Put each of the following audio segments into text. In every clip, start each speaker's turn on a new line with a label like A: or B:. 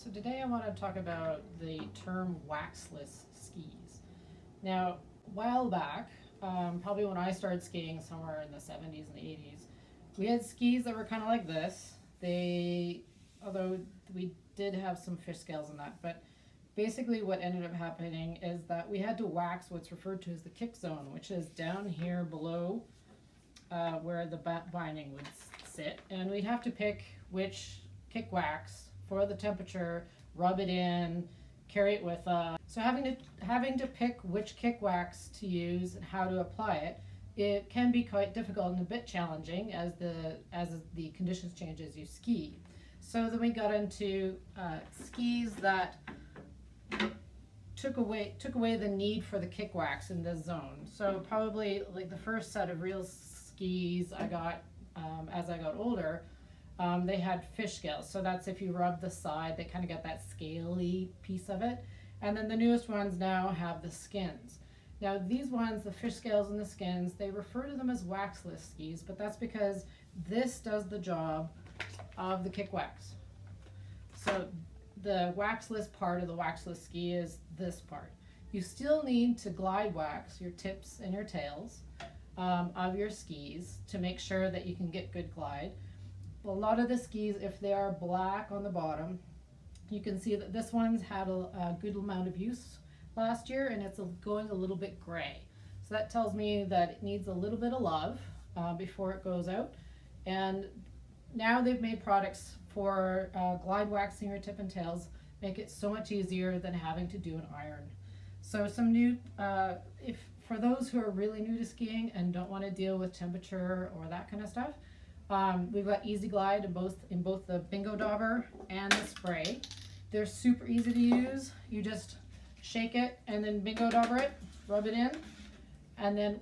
A: So today I want to talk about the term waxless skis. Now, a while back, probably when I started skiing somewhere in the 70s and the 80s, we had skis that were kind of like this. Although we did have some fish scales in that, but basically what ended up happening is that we had to wax what's referred to as the kick zone, which is down here below where the binding would sit, and we'd have to pick which kick wax for the temperature, rub it in, carry it with us. So having to pick which kick wax to use and how to apply it, it can be quite difficult and a bit challenging as the conditions change as you ski. So then we got into skis that took away the need for the kick wax in this zone. So probably like the first set of real skis I got as I got older, they had fish scales. So that's if you rub the side, they kind of get that scaly piece of it. And then the newest ones now have the skins. Now these ones, the fish scales and the skins, they refer to them as waxless skis, but that's because this does the job of the kick wax. So the waxless part of the waxless ski is this part. You still need to glide wax your tips and your tails of your skis to make sure that you can get good glide. A lot of the skis, if they are black on the bottom, you can see that this one's had a good amount of use last year and it's going a little bit gray. So that tells me that it needs a little bit of love before it goes out. And now they've made products for glide waxing your tip and tails, make it so much easier than having to do an iron. So some new, if for those who are really new to skiing and don't want to deal with temperature or that kind of stuff, we've got Easy Glide in both the Bingo Dauber and the spray. They're super easy to use. You just shake it and then Bingo Dauber it, rub it in, and then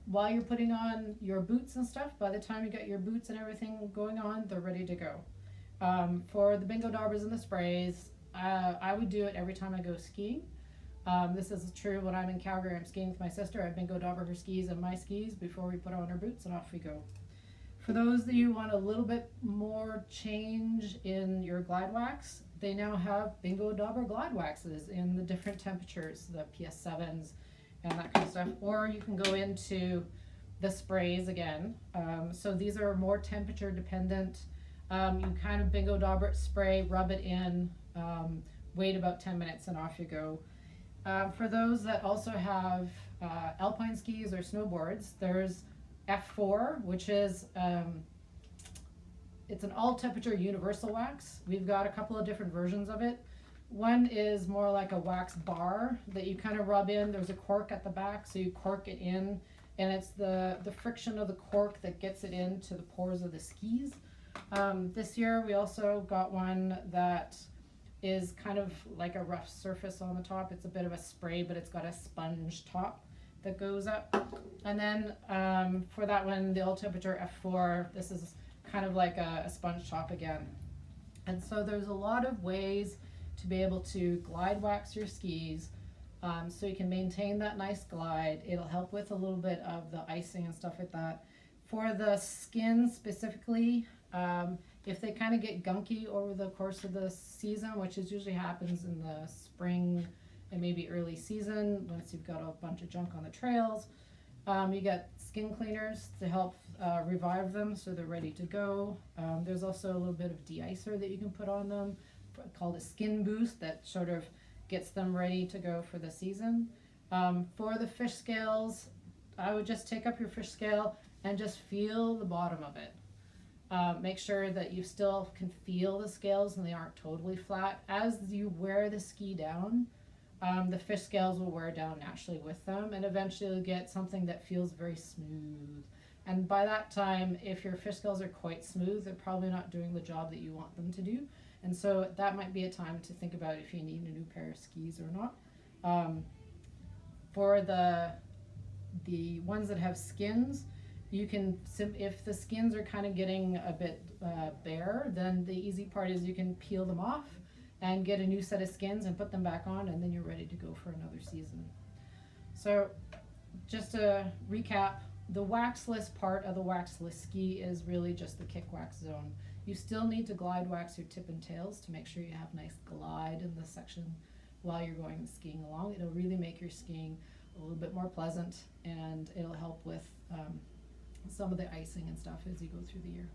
A: while you're putting on your boots and stuff, by the time you get your boots and everything going on, they're ready to go. For the Bingo Daubers and the sprays, I would do it every time I go skiing. This is true when I'm in Calgary. I'm skiing with my sister. I Bingo Dauber her skis and my skis before we put on our boots and off we go. For those that you want a little bit more change in your glide wax, they now have Bingo Dauber glide waxes in the different temperatures, the PS7s and that kind of stuff. Or you can go into the sprays again. So these are more temperature dependent. You kind of Bingo Dauber it, spray, rub it in, wait about 10 minutes and off you go. For those that also have alpine skis or snowboards, there's F4, which is it's an all temperature universal wax. We've got a couple of different versions of it. One is more like a wax bar that you kind of rub in. There's a cork at the back, so you cork it in, and it's the friction of the cork that gets it into the pores of the skis. This year we also got one that is kind of like a rough surface on the top. It's a bit of a spray, but it's got a sponge top that goes up. And then for that one, the all temperature F4, this is kind of like a sponge top again. And so there's a lot of ways to be able to glide wax your skis so you can maintain that nice glide. It'll help with a little bit of the icing and stuff like that. For the skin specifically, if they kind of get gunky over the course of the season, which is usually happens in the spring and maybe early season, once you've got a bunch of junk on the trails, you get skin cleaners to help revive them so they're ready to go. There's also a little bit of de-icer that you can put on them called a skin boost that sort of gets them ready to go for the season. For the fish scales, I would just take up your fish scale and just feel the bottom of it. Make sure that you still can feel the scales and they aren't totally flat. As you wear the ski down, the fish scales will wear down naturally with them, and eventually you'll get something that feels very smooth. And by that time, if your fish scales are quite smooth, they're probably not doing the job that you want them to do. And so that might be a time to think about if you need a new pair of skis or not. For the ones that have skins, you can, if the skins are kind of getting a bit bare, then the easy part is you can peel them off and get a new set of skins and put them back on, and then you're ready to go for another season. So just to recap, the waxless part of the waxless ski is really just the kick wax zone. You still need to glide wax your tip and tails to make sure you have nice glide in this section while you're going skiing along. It'll really make your skiing a little bit more pleasant, and it'll help with some of the icing and stuff as you go through the year.